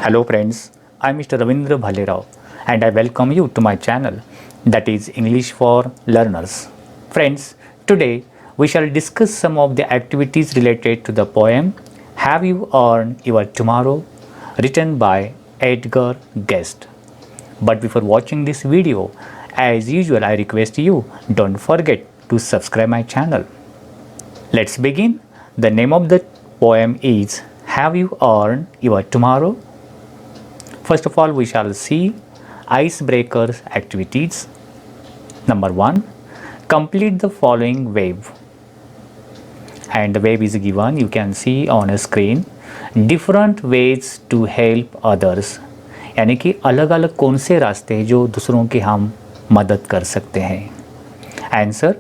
Hello friends, I am Mr. Ravindra Bhalerao and I welcome you to my channel that is English for Learners. Friends, today we shall discuss some of the activities related to the poem Have You Earned Your Tomorrow written by Edgar Guest. But before watching this video, as usual I request you don't forget to subscribe my channel. Let's begin. The name of the poem is Have You Earned Your Tomorrow? First of all, we shall see icebreakers activities. Number 1, complete the following wave. And the wave is given, you can see on a screen. Different ways to help others. यानी कि अलग अलग कौन से रास्ते हैं जो दूसरों की हम मदद कर सकते हैं. Answer,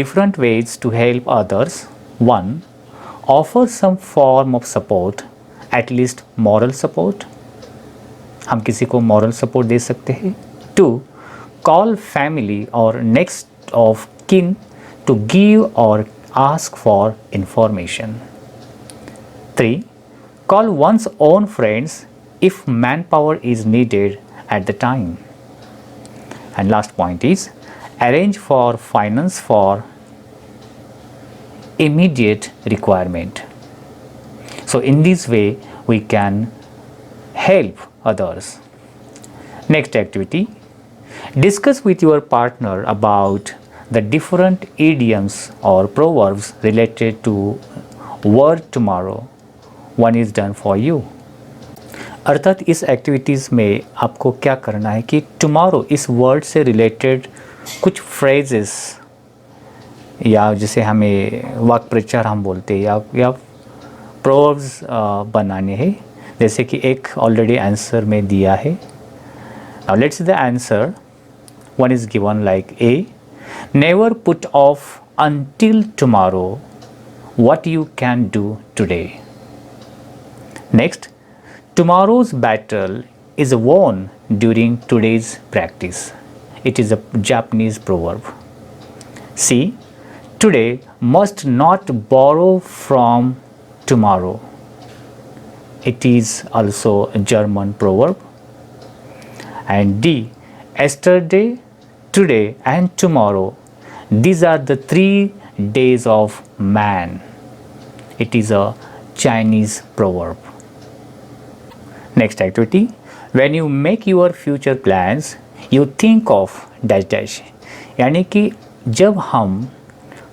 different ways to help others. 1, offer some form of support, at least moral support. हम किसी को मॉरल सपोर्ट दे सकते हैं. 2, कॉल फैमिली और next of kin to give और ask for information. 3, call one's own friends if manpower is needed at the time. And last point is arrange for finance for immediate requirement. So in this way we can help others. Next activity, discuss with your partner about the different idioms or proverbs related to word tomorrow. One is done for you. अर्थात इस activities में आपको क्या करना है कि tomorrow इस word से रिलेटेड कुछ फ्रेजेस या जिसे हमें वाक्य प्रचार हम बोलते हैं या प्रोवर्ब्स बनाने हैं. जैसे कि एक ऑलरेडी आंसर में दिया है. Now let's the answer. One is given like a, never put off until tomorrow what you can do today. Next, tomorrow's battle is won during today's practice. It is a Japanese proverb. C, today must not borrow from tomorrow. It is also a German proverb. And D, yesterday, today and tomorrow, these are the 3 days of man. It is a Chinese proverb. Next activity, when you make your future plans, you think of dash dash. यानी कि जब हम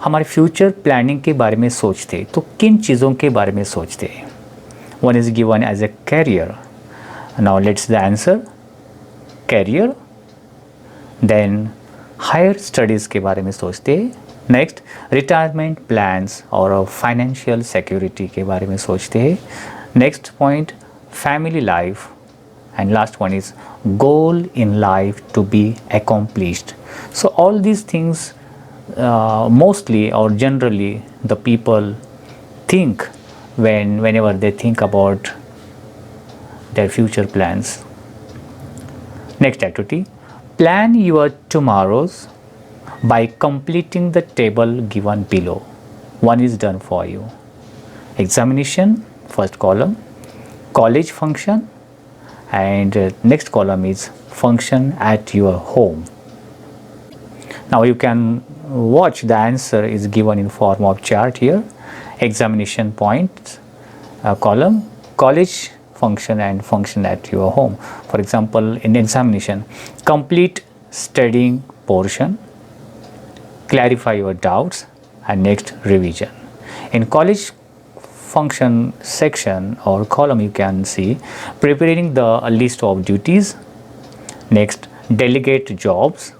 हमारे future planning के बारे में सोचते तो किन चीज़ों के बारे में सोचते हैं. One is given as a career. Now let's the answer. Career. Then higher studies के बारे में सोचते हैं. नेक्स्ट, रिटायरमेंट प्लान्स और फाइनेंशियल सिक्योरिटी के बारे में सोचते हैं. Next point, family life, and last one is goal in life to be accomplished. So all these things mostly or generally the people think whenever they think about their future plans. Next activity, plan your tomorrows by completing the table given below. One is done for you. Examination, first column. College function, and next column is function at your home. Now you can watch the answer is given in form of chart here. Examination points column, college function and function at your home. For example, in examination, complete studying portion, clarify your doubts, and next revision. In college function section or column you can see preparing the list of duties. Next, delegate jobs,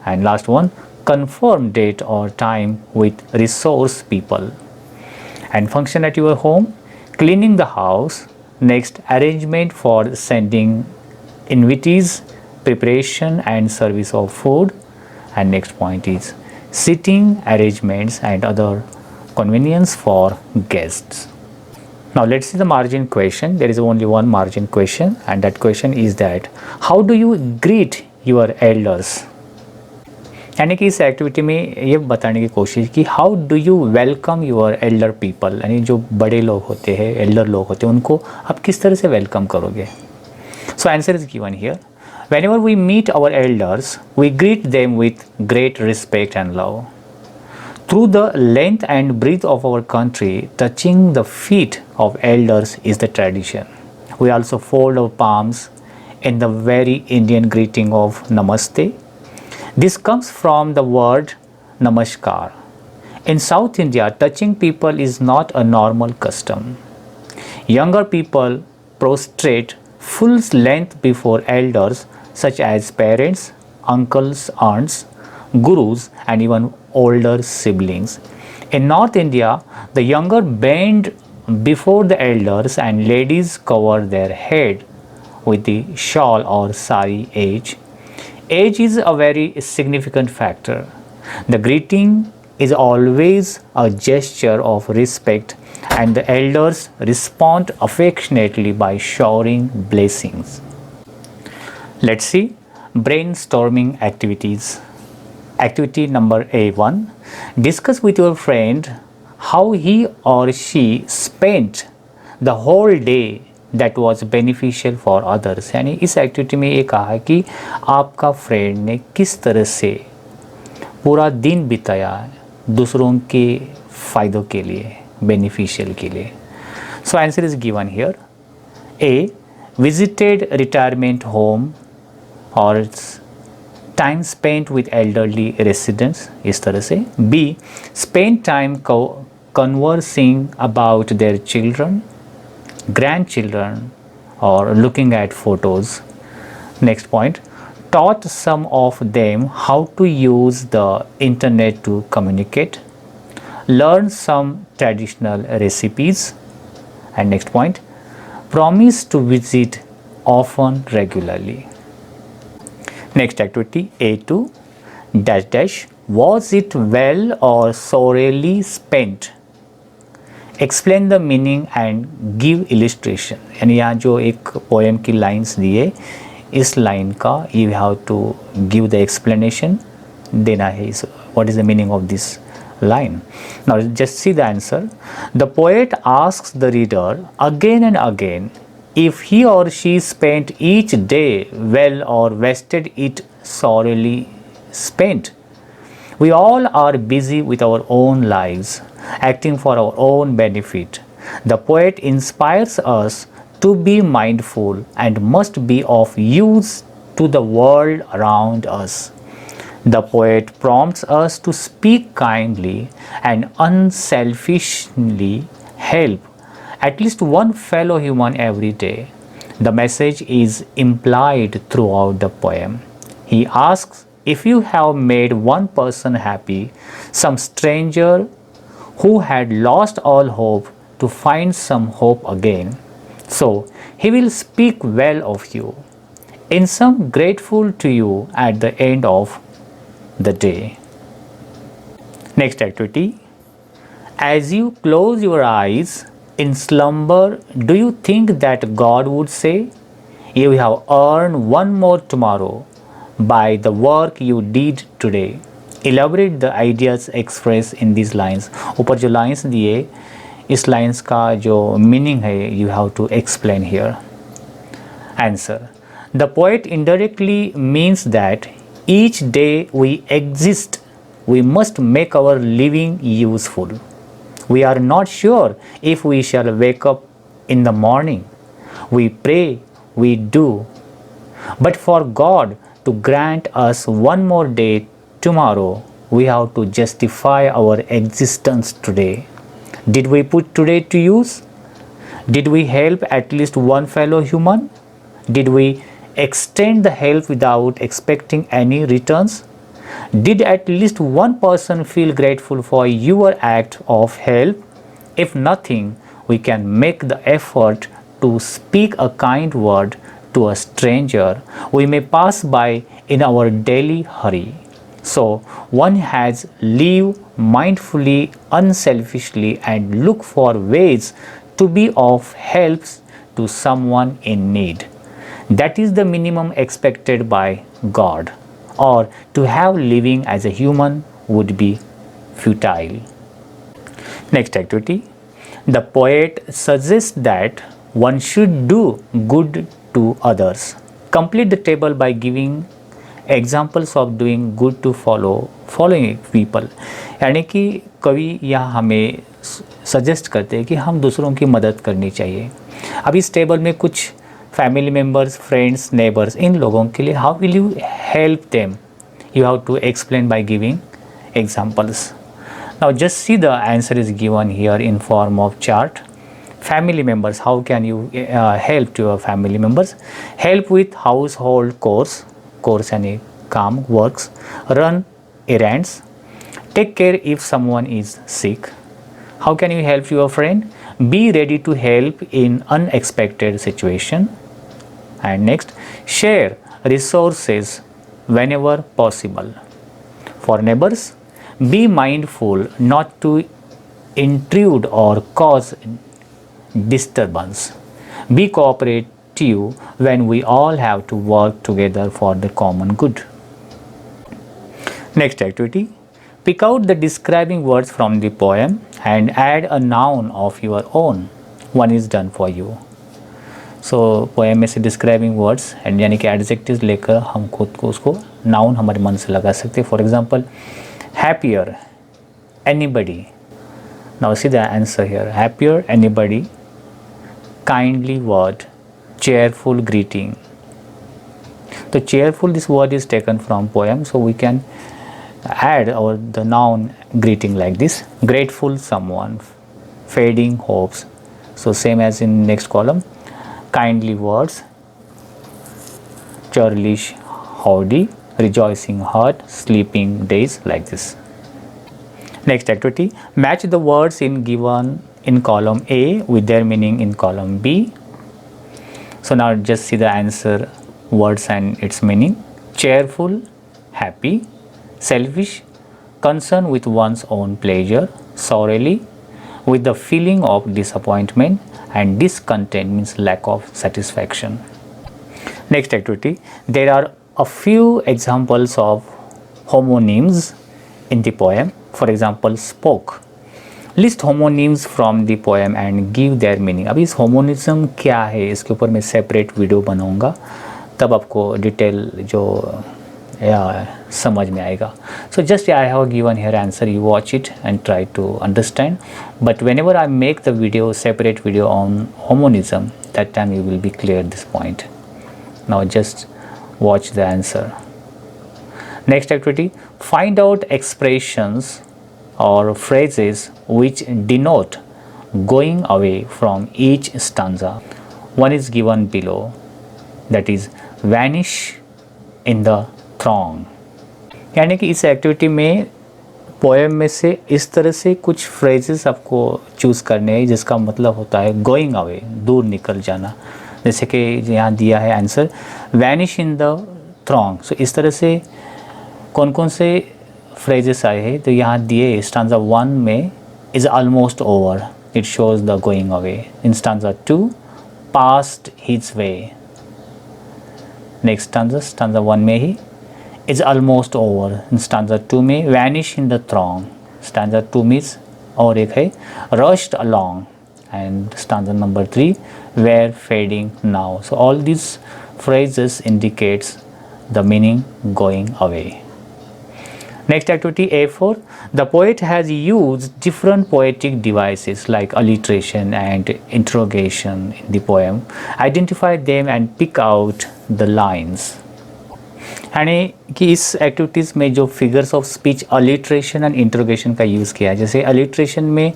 and last one, confirm date or time with resource people. And function at your home, cleaning the house. Next, arrangement for sending invitees, preparation and service of food. And next point is seating arrangements and other convenience for guests. Now let's see the margin question. There is only one margin question, and that question is that how do you greet your elders? यानी कि इस activity में ये बताने की कोशिश की how do you welcome your Elder people, यानी जो बड़े लोग होते हैं, एल्डर लोग होते हैं, उनको आप किस तरह से वेलकम करोगे. So answer is given here. Whenever we meet our elders, we greet them with great respect and love. Through the length and breadth of our country, touching the feet of elders is the tradition. We also fold our palms in the very Indian greeting of Namaste. This comes from the word Namaskar. In South India, touching people is not a normal custom. Younger people prostrate full length before elders such as parents, uncles, aunts, gurus, and even older siblings. In North India, the younger bend before the elders and ladies cover their head with the shawl or sari age. Age is a very significant factor. The greeting is always a gesture of respect, and the elders respond affectionately by showering blessings. Let's see brainstorming activities. Activity number A1. Discuss with your friend how he or she spent the whole day that was beneficial for others. यानी इस activity में ये कहा है कि आपका friend ने किस तरह से पूरा दिन बिताया दूसरों के फ़ायदों के लिए, बेनिफिशियल के लिए. So answer is given here. A, visited retirement home or time spent with elderly residents, इस तरह से. B, spend time conversing about their children, grandchildren or looking at photos. Next point, taught some of them how to use the internet to communicate, learn some traditional recipes. And next point, promise to visit often regularly. Next activity A2 dash dash, was it well or sorely spent? Explain the meaning and give illustration. यानी यहाँ जो एक poem की lines दिए, इस line का you have to give the explanation देना है. What is the meaning of this line? Now just see the answer. The poet asks the reader again and again if he or she spent each day well or wasted it sorely spent. We all are busy with our own lives, acting for our own benefit. The poet inspires us to be mindful and must be of use to the world around us. The poet prompts us to speak kindly and unselfishly help at least one fellow human every day. The message is implied throughout the poem. He asks if you have made one person happy, some stranger who had lost all hope to find some hope again. So he will speak well of you, in some grateful to you at the end of the day. Next activity. As you close your eyes in slumber, do you think that God would say, you have earned one more tomorrow by the work you did today? Elaborate the ideas expressed in these lines. ऊपर जो lines दिए, इस lines का जो meaning है, you have to explain here. Answer. The poet indirectly means that each day we exist, we must make our living useful. We are not sure if we shall wake up in the morning. We pray, we do. But for God to grant us one more day tomorrow, we have to justify our existence today. Did we put today to use? Did we help at least one fellow human? Did we extend the help without expecting any returns? Did at least one person feel grateful for your act of help? If nothing, we can make the effort to speak a kind word to a stranger we may pass by in our daily hurry. So one has live mindfully, unselfishly, and look for ways to be of help to someone in need. That is the minimum expected by God, or to have living as a human would be futile. Next activity. The poet suggests that one should do good to others. Complete the table by giving examples of doing good to following people. यानी कि कवि यहाँ हमें suggest करते हैं कि हम दूसरों की मदद करनी चाहिए. अब इस टेबल में कुछ फैमिली मेम्बर्स, फ्रेंड्स, नेबर्स, इन लोगों के लिए how will you help them, you have to explain by giving examples. Now just see the answer is given here in form of chart. Family members, how can you help to your family members? Help with household chores यानी काम, works, run errands, take care if someone is sick. How can you help your friend? Be ready to help in unexpected situation. And next, share resources whenever possible. For neighbors, be mindful not to intrude or cause disturbance. Be cooperative when we all have to work together for the common good. Next activity, pick out the describing words from the poem and add a noun of your own. One is done for you. So poem में से describing words and यानी कि adjectives लेकर हम खुद को उसको noun हमारे मन से लगा सकते हैं. For example happier, anybody. Now see the answer here, happier, anybody, kindly word, cheerful greeting. तो cheerful, this word is taken from poem, so we can add the noun greeting like this. Grateful someone, fading hopes. So same as in next column. Kindly words, churlish howdy, rejoicing heart, sleeping days, like this. Next activity, match the words given in column A with their meaning in column B. So now just see the answer words and its meaning. Cheerful, happy. Selfish, concern with one's own pleasure. Sorely, with the feeling of disappointment. And discontent means lack of satisfaction. Next activity, there are a few examples of homonyms in the poem. For example, spoke. List homonyms from the poem and give their meaning. अब इस homonym क्या है, इसके ऊपर मैं separate video बनाऊंगा, तब आपको डिटेल जो समझ में आएगा. So just I have given here answer, you watch it and try to understand. But whenever I make the video, separate video on homonym, that time you will be clear this point. Now just watch the answer. Next activity, find out expressions or phrases which denote going away from each stanza. One is given below, that is vanish in the throng. यानी कि इस activity में poem में से इस तरह से कुछ फ्रेजेस आपको चूज़ करने हैं जिसका मतलब होता है गोइंग अवे, दूर निकल जाना. जैसे कि यहाँ दिया है answer vanish in the throng. So इस तरह से कौन कौन से फ्रेजेस आए हैं, तो यहाँ दिए स्टांजा 1 में is almost over, it shows the going away. In stanza 2 past his way. Next stanza 1 में ही is almost over. In stanza 2 में vanish in the throng. Stanza 2 means और एक है rushed along. And stanza number 3 were fading now. So all these phrases indicates the meaning going away. Next activity A4. The poet has used different poetic devices like alliteration and interrogation in the poem. Identify them and pick out the lines. यानी कि इस activities में जो figures of speech alliteration and interrogation का use किया है. जैसे alliteration में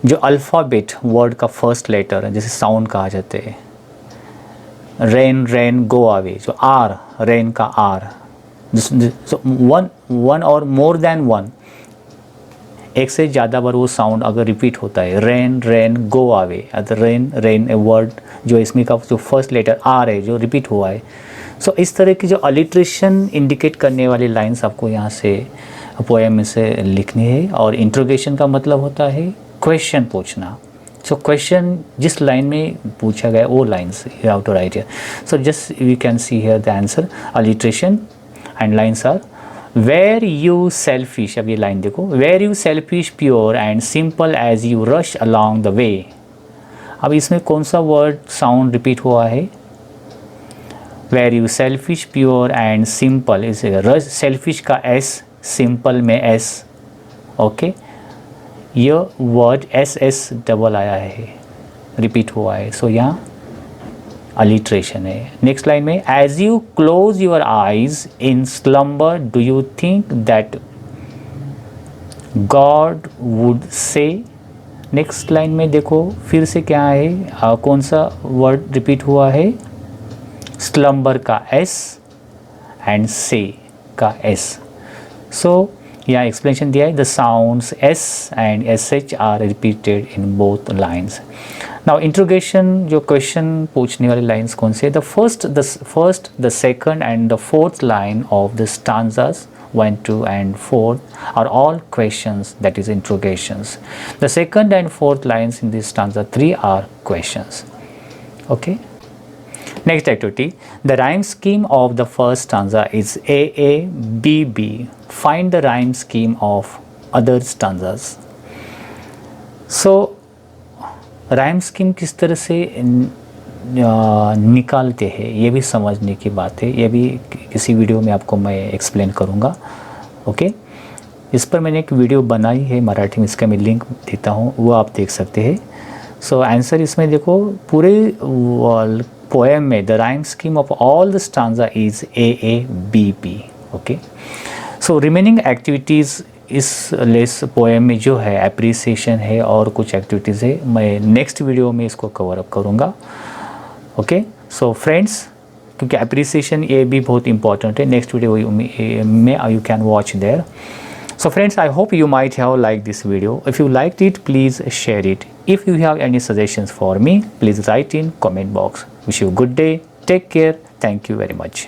जो अल्फ़ाबेट वर्ड का फर्स्ट लेटर जैसे साउंड कहा जाते हैं, रेन रेन गो अवे, जो आर, रेन का आर, वन और मोर देन वन, एक से ज़्यादा बार वो साउंड अगर रिपीट होता है, rain rain go away, rain rain a word जो इसमें का जो फर्स्ट लेटर आर है जो रिपीट हुआ है. सो इस तरह की जो अलिट्रेशन इंडिकेट करने वाली लाइंस आपको यहाँ से पोएम में से लिखनी है. और इंट्रोगेशन का मतलब होता है क्वेश्चन पूछना. सो क्वेश्चन जिस लाइन में पूछा गया वो lines you have to write here. So just you can see here the answer alliteration and lines are were you selfish. अब ये लाइन देखो, were you selfish pure and simple as you rush along the way. अब इसमें कौन सा word sound repeat हुआ है, value selfish, pure and simple इस सेल्फिश का एस, सिंपल में एस, ओके। यह वर्ड एस एस डबल आया है, रिपीट हुआ है, सो यहाँ अलिट्रेशन है। नेक्स्ट लाइन में as you close your eyes in slumber do you think that God would say. Next line में देखो फिर से क्या है, कौन सा वर्ड रिपीट हुआ है, स्लम्बर का एस एंड से का एस। सो यहाँ एक्सप्लेनेशन दिया है, the sounds S and S H are repeated in both lines. Now interrogation, जो क्वेश्चन पूछने वाली लाइन्स कौन से, the first, the second and the fourth line of the stanzas 1, 2 and 4 are all questions, that is interrogations. The second and fourth lines in this stanza 3 are questions. Okay. Next activity, the rhyme scheme of the first stanza is A A B B. Find the rhyme scheme of other stanzas. So rhyme scheme किस तरह से निकालते हैं ये भी समझने की बात है, ये भी किसी वीडियो में आपको मैं एक्सप्लेन करूँगा, ओके। इस पर मैंने एक वीडियो बनाई है मराठी में, इसका मैं लिंक देता हूँ, वो आप देख सकते हैं। सो आंसर इसमें देखो, पूरे पोएम में the rhyme scheme of all the stanza is A A B B, okay. So remaining activities इस लेस पोएम में जो है एप्रिसिएशन है और कुछ एक्टिविटीज़ है, मैं नेक्स्ट वीडियो में इसको कवर अप करूँगा, ओके। सो फ्रेंड्स, क्योंकि अप्रिसिएशन ये भी बहुत इंपॉर्टेंट है, नेक्स्ट वीडियो में you can watch there. So friends, I hope you might have liked this video. If you liked it, please share it. If you have any suggestions for me, please write in comment box. Wish you a good day. Take care. Thank you very much.